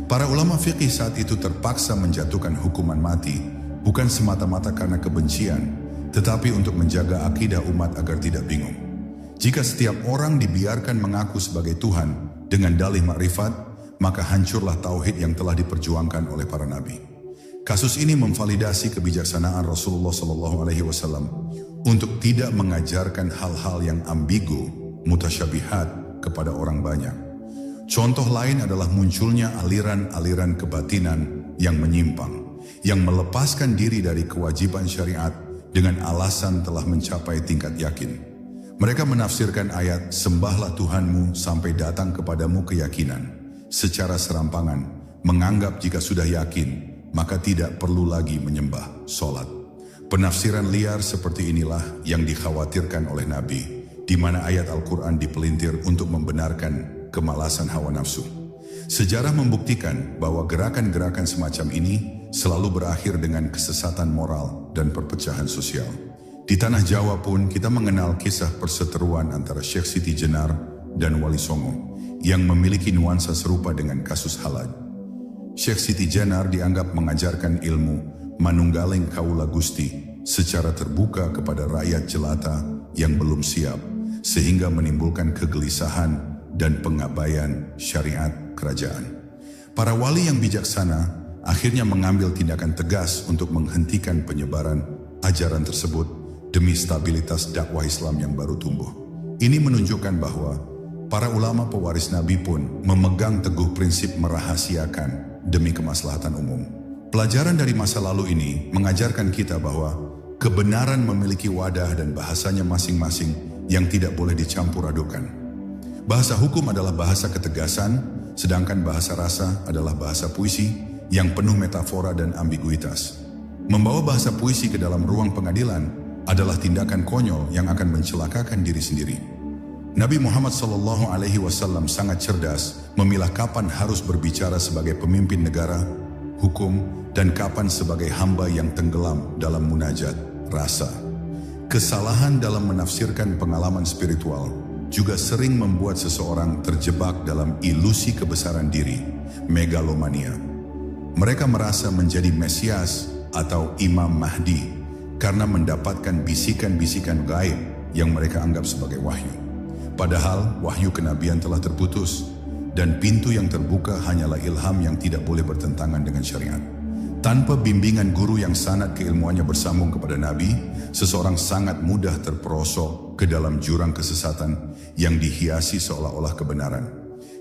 Para ulama fikih saat itu terpaksa menjatuhkan hukuman mati, bukan semata-mata karena kebencian, tetapi untuk menjaga akidah umat agar tidak bingung. Jika setiap orang dibiarkan mengaku sebagai Tuhan dengan dalih makrifat, maka hancurlah tauhid yang telah diperjuangkan oleh para nabi. Kasus ini memvalidasi kebijaksanaan Rasulullah SAW untuk tidak mengajarkan hal-hal yang ambigu, mutasyabihat kepada orang banyak. Contoh lain adalah munculnya aliran-aliran kebatinan yang menyimpang, yang melepaskan diri dari kewajiban syariat dengan alasan telah mencapai tingkat yakin. Mereka menafsirkan ayat, sembahlah Tuhanmu sampai datang kepadamu keyakinan, secara serampangan, menganggap jika sudah yakin, maka tidak perlu lagi menyembah sholat. Penafsiran liar seperti inilah yang dikhawatirkan oleh Nabi, di mana ayat Al-Quran dipelintir untuk membenarkan kemalasan hawa nafsu. Sejarah membuktikan bahwa gerakan-gerakan semacam ini selalu berakhir dengan kesesatan moral dan perpecahan sosial. Di tanah Jawa pun kita mengenal kisah perseteruan antara Syekh Siti Jenar dan Wali Songo yang memiliki nuansa serupa dengan kasus Halad. Syekh Siti Jenar dianggap mengajarkan ilmu manunggaling kaula Gusti secara terbuka kepada rakyat jelata yang belum siap, sehingga menimbulkan kegelisahan dan pengabaian syariat kerajaan. Para wali yang bijaksana akhirnya mengambil tindakan tegas untuk menghentikan penyebaran ajaran tersebut demi stabilitas dakwah Islam yang baru tumbuh. Ini menunjukkan bahwa para ulama pewaris Nabi pun memegang teguh prinsip merahasiakan demi kemaslahatan umum. Pelajaran dari masa lalu ini mengajarkan kita bahwa kebenaran memiliki wadah dan bahasanya masing-masing yang tidak boleh dicampur adukan. Bahasa hukum adalah bahasa ketegasan, sedangkan bahasa rasa adalah bahasa puisi yang penuh metafora dan ambiguitas. Membawa bahasa puisi ke dalam ruang pengadilan adalah tindakan konyol yang akan mencelakakan diri sendiri. Nabi Muhammad SAW sangat cerdas memilah kapan harus berbicara sebagai pemimpin negara, hukum, dan kapan sebagai hamba yang tenggelam dalam munajat, rasa. Kesalahan dalam menafsirkan pengalaman spiritual juga sering membuat seseorang terjebak dalam ilusi kebesaran diri, megalomania. Mereka merasa menjadi Mesias atau Imam Mahdi karena mendapatkan bisikan-bisikan gaib yang mereka anggap sebagai wahyu. Padahal wahyu kenabian telah terputus dan pintu yang terbuka hanyalah ilham yang tidak boleh bertentangan dengan syariat. Tanpa bimbingan guru yang sanad keilmuannya bersambung kepada Nabi, seseorang sangat mudah terperosok ke dalam jurang kesesatan yang dihiasi seolah-olah kebenaran.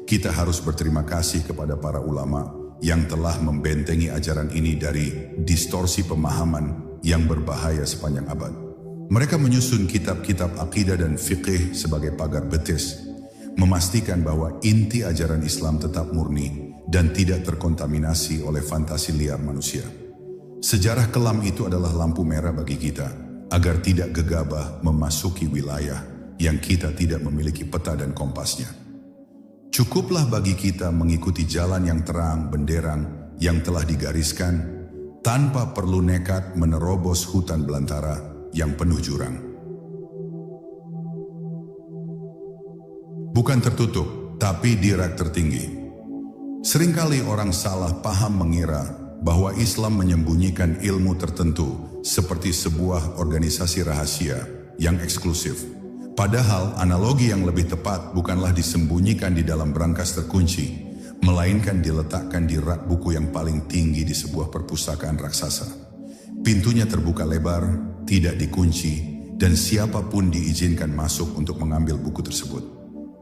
Kita harus berterima kasih kepada para ulama yang telah membentengi ajaran ini dari distorsi pemahaman yang berbahaya sepanjang abad. Mereka menyusun kitab-kitab akidah dan fikih sebagai pagar betis, memastikan bahwa inti ajaran Islam tetap murni dan tidak terkontaminasi oleh fantasi liar manusia. Sejarah kelam itu adalah lampu merah bagi kita, agar tidak gegabah memasuki wilayah yang kita tidak memiliki peta dan kompasnya. Cukuplah bagi kita mengikuti jalan yang terang benderang yang telah digariskan, tanpa perlu nekat menerobos hutan belantara yang penuh jurang. Bukan tertutup, tapi di rak tertinggi. Seringkali orang salah paham mengira bahwa Islam menyembunyikan ilmu tertentu seperti sebuah organisasi rahasia yang eksklusif. Padahal analogi yang lebih tepat bukanlah disembunyikan di dalam brankas terkunci, melainkan diletakkan di rak buku yang paling tinggi di sebuah perpustakaan raksasa. Pintunya terbuka lebar, tidak dikunci, dan siapapun diizinkan masuk untuk mengambil buku tersebut.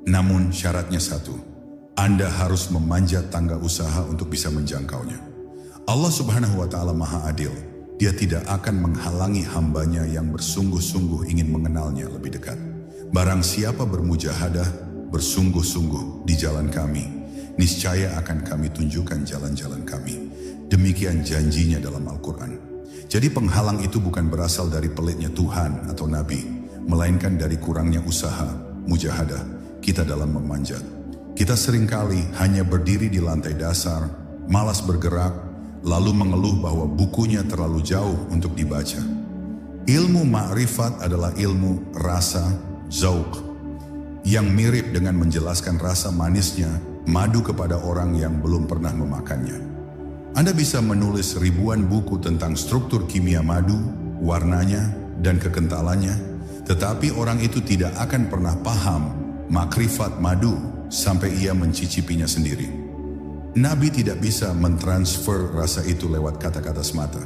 Namun syaratnya satu, Anda harus memanjat tangga usaha untuk bisa menjangkaunya. Allah Subhanahu wa Ta'ala Maha Adil. Dia tidak akan menghalangi hambanya yang bersungguh-sungguh ingin mengenalnya lebih dekat. Barang siapa bermujahadah, bersungguh-sungguh di jalan kami, niscaya akan kami tunjukkan jalan-jalan kami. Demikian janjinya dalam Al-Quran. Jadi penghalang itu bukan berasal dari pelitnya Tuhan atau Nabi, melainkan dari kurangnya usaha, mujahadah kita dalam memanjat. Kita seringkali hanya berdiri di lantai dasar, malas bergerak, lalu mengeluh bahwa bukunya terlalu jauh untuk dibaca. Ilmu ma'rifat adalah ilmu rasa, zauq, yang mirip dengan menjelaskan rasa manisnya madu kepada orang yang belum pernah memakannya. Anda bisa menulis ribuan buku tentang struktur kimia madu, warnanya, dan kekentalannya, tetapi orang itu tidak akan pernah paham makrifat madu sampai ia mencicipinya sendiri. Nabi tidak bisa mentransfer rasa itu lewat kata-kata semata.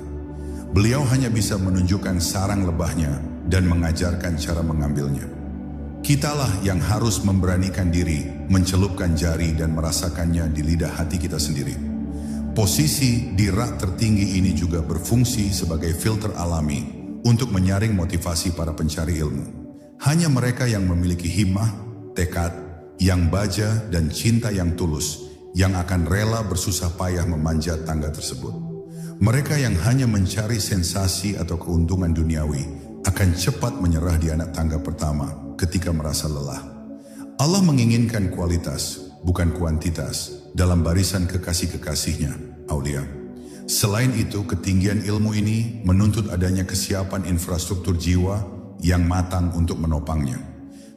Beliau hanya bisa menunjukkan sarang lebahnya dan mengajarkan cara mengambilnya. Kitalah yang harus memberanikan diri, mencelupkan jari dan merasakannya di lidah hati kita sendiri. Posisi di rak tertinggi ini juga berfungsi sebagai filter alami untuk menyaring motivasi para pencari ilmu. Hanya mereka yang memiliki himmah, tekad, yang baja dan cinta yang tulus yang akan rela bersusah payah memanjat tangga tersebut. Mereka yang hanya mencari sensasi atau keuntungan duniawi akan cepat menyerah di anak tangga pertama ketika merasa lelah. Allah menginginkan kualitas, bukan kuantitas, dalam barisan kekasih-kekasihnya, aulia. Selain itu, ketinggian ilmu ini menuntut adanya kesiapan infrastruktur jiwa yang matang untuk menopangnya.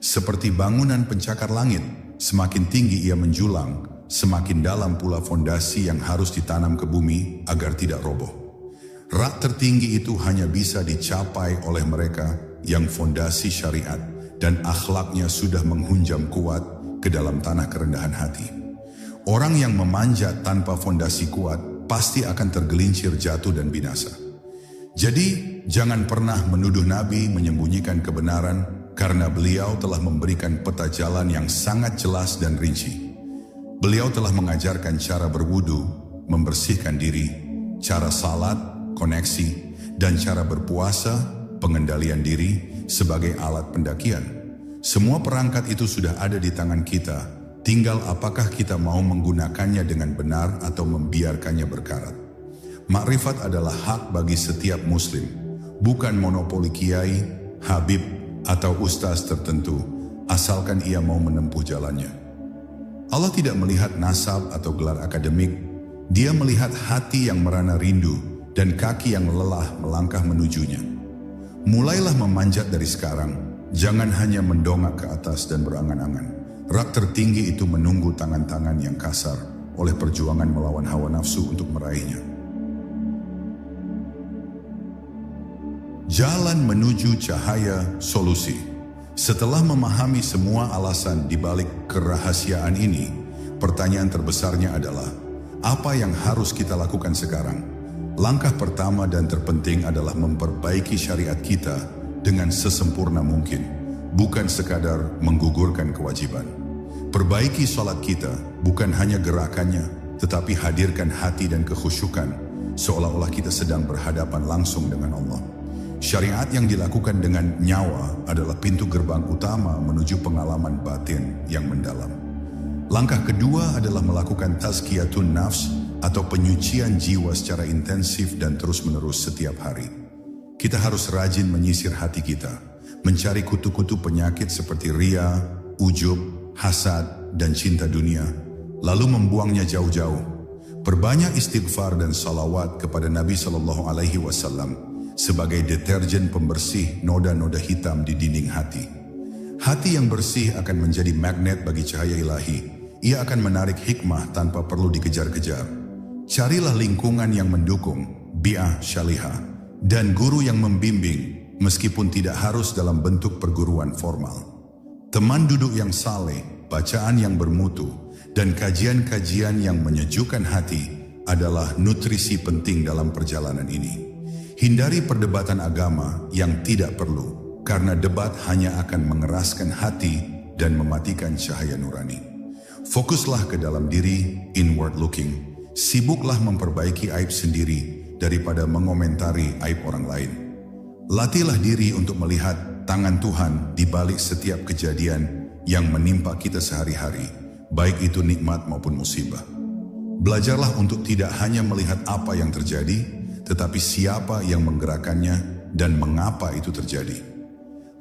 Seperti bangunan pencakar langit, semakin tinggi ia menjulang, semakin dalam pula fondasi yang harus ditanam ke bumi agar tidak roboh. Rak tertinggi itu hanya bisa dicapai oleh mereka yang fondasi syariat dan akhlaknya sudah menghunjam kuat ke dalam tanah kerendahan hati. Orang yang memanjat tanpa fondasi kuat pasti akan tergelincir jatuh dan binasa. Jadi, jangan pernah menuduh Nabi menyembunyikan kebenaran karena beliau telah memberikan peta jalan yang sangat jelas dan rinci. Beliau telah mengajarkan cara berwudu, membersihkan diri, cara salat, koneksi, dan cara berpuasa, pengendalian diri sebagai alat pendakian. Semua perangkat itu sudah ada di tangan kita, tinggal apakah kita mau menggunakannya dengan benar atau membiarkannya berkarat. Makrifat adalah hak bagi setiap muslim, bukan monopoli kiai, habib, atau ustaz tertentu, asalkan ia mau menempuh jalannya. Allah tidak melihat nasab atau gelar akademik, Dia melihat hati yang merana rindu dan kaki yang lelah melangkah menujunya. Mulailah memanjat dari sekarang, jangan hanya mendongak ke atas dan berangan-angan. Rak tertinggi itu menunggu tangan-tangan yang kasar oleh perjuangan melawan hawa nafsu untuk meraihnya. Jalan menuju cahaya solusi. Setelah memahami semua alasan di balik kerahasiaan ini, pertanyaan terbesarnya adalah, apa yang harus kita lakukan sekarang? Langkah pertama dan terpenting adalah memperbaiki syariat kita dengan sesempurna mungkin, bukan sekadar menggugurkan kewajiban. Perbaiki sholat kita, bukan hanya gerakannya, tetapi hadirkan hati dan kekhusyukan, seolah-olah kita sedang berhadapan langsung dengan Allah. Syariat yang dilakukan dengan nyawa adalah pintu gerbang utama menuju pengalaman batin yang mendalam. Langkah kedua adalah melakukan tazkiyatun nafs atau penyucian jiwa secara intensif dan terus-menerus setiap hari. Kita harus rajin menyisir hati kita, mencari kutu-kutu penyakit seperti ria, ujub, hasad, dan cinta dunia, lalu membuangnya jauh-jauh. Perbanyak istighfar dan salawat kepada Nabi SAW sebagai deterjen pembersih noda-noda hitam di dinding hati. Hati yang bersih akan menjadi magnet bagi cahaya ilahi. Ia akan menarik hikmah tanpa perlu dikejar-kejar. Carilah lingkungan yang mendukung, bi'ah syalihah, dan guru yang membimbing, meskipun tidak harus dalam bentuk perguruan formal. Teman duduk yang saleh, bacaan yang bermutu, dan kajian-kajian yang menyejukkan hati adalah nutrisi penting dalam perjalanan ini. Hindari perdebatan agama yang tidak perlu, karena debat hanya akan mengeraskan hati dan mematikan cahaya nurani. Fokuslah ke dalam diri, inward looking. Sibuklah memperbaiki aib sendiri daripada mengomentari aib orang lain. Latihlah diri untuk melihat tangan Tuhan di balik setiap kejadian yang menimpa kita sehari-hari, baik itu nikmat maupun musibah. Belajarlah untuk tidak hanya melihat apa yang terjadi, tetapi siapa yang menggerakkannya dan mengapa itu terjadi.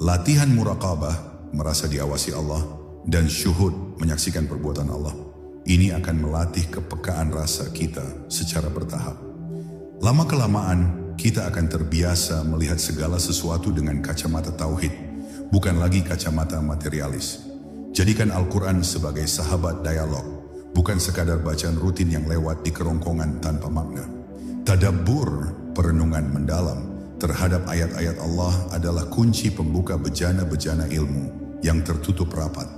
Latihan muraqabah, merasa diawasi Allah, dan syuhud, menyaksikan perbuatan Allah. Ini akan melatih kepekaan rasa kita secara bertahap. Lama-kelamaan, kita akan terbiasa melihat segala sesuatu dengan kacamata tauhid, bukan lagi kacamata materialis. Jadikan Al-Quran sebagai sahabat dialog, bukan sekadar bacaan rutin yang lewat di kerongkongan tanpa makna. Tadabbur, perenungan mendalam terhadap ayat-ayat Allah adalah kunci pembuka bejana-bejana ilmu yang tertutup rapat.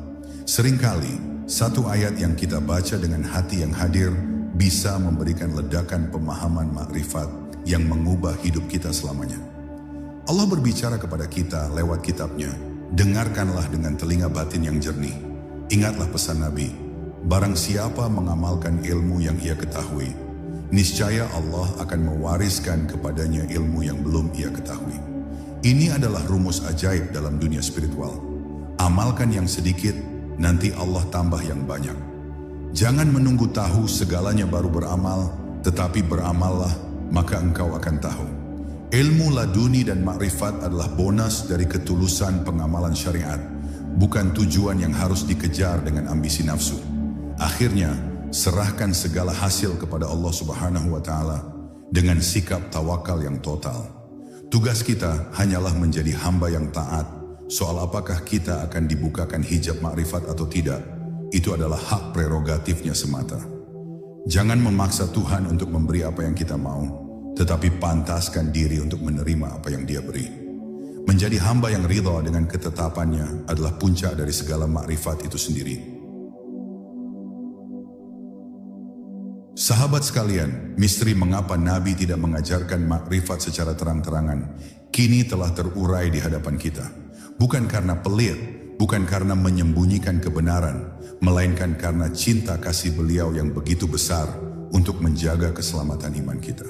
Seringkali, satu ayat yang kita baca dengan hati yang hadir bisa memberikan ledakan pemahaman makrifat yang mengubah hidup kita selamanya. Allah berbicara kepada kita lewat kitabnya, dengarkanlah dengan telinga batin yang jernih. Ingatlah pesan Nabi, barang siapa mengamalkan ilmu yang ia ketahui, niscaya Allah akan mewariskan kepadanya ilmu yang belum ia ketahui. Ini adalah rumus ajaib dalam dunia spiritual. Amalkan yang sedikit, nanti Allah tambah yang banyak. Jangan menunggu tahu segalanya baru beramal, tetapi beramallah, maka engkau akan tahu. Ilmu laduni dan makrifat adalah bonus dari ketulusan pengamalan syariat, bukan tujuan yang harus dikejar dengan ambisi nafsu. Akhirnya, serahkan segala hasil kepada Allah Subhanahu wa Ta'ala dengan sikap tawakal yang total. Tugas kita hanyalah menjadi hamba yang taat. Soal apakah kita akan dibukakan hijab makrifat atau tidak, itu adalah hak prerogatifnya semata. Jangan memaksa Tuhan untuk memberi apa yang kita mau, tetapi pantaskan diri untuk menerima apa yang Dia beri. Menjadi hamba yang ridha dengan ketetapannya adalah puncak dari segala makrifat itu sendiri. Sahabat sekalian, misteri mengapa Nabi tidak mengajarkan makrifat secara terang-terangan kini telah terurai di hadapan kita. Bukan karena pelit, bukan karena menyembunyikan kebenaran, melainkan karena cinta kasih beliau yang begitu besar untuk menjaga keselamatan iman kita.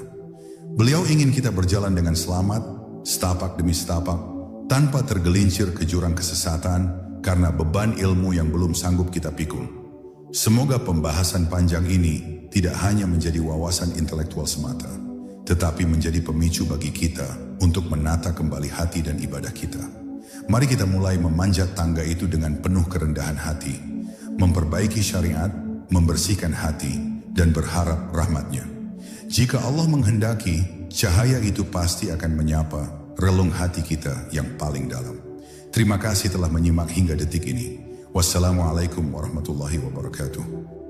Beliau ingin kita berjalan dengan selamat, setapak demi setapak, tanpa tergelincir ke jurang kesesatan karena beban ilmu yang belum sanggup kita pikul. Semoga pembahasan panjang ini tidak hanya menjadi wawasan intelektual semata, tetapi menjadi pemicu bagi kita untuk menata kembali hati dan ibadah kita. Mari kita mulai memanjat tangga itu dengan penuh kerendahan hati, memperbaiki syariat, membersihkan hati, dan berharap rahmat-Nya. Jika Allah menghendaki, cahaya itu pasti akan menyapa relung hati kita yang paling dalam. Terima kasih telah menyimak hingga detik ini. Wassalamualaikum warahmatullahi wabarakatuh.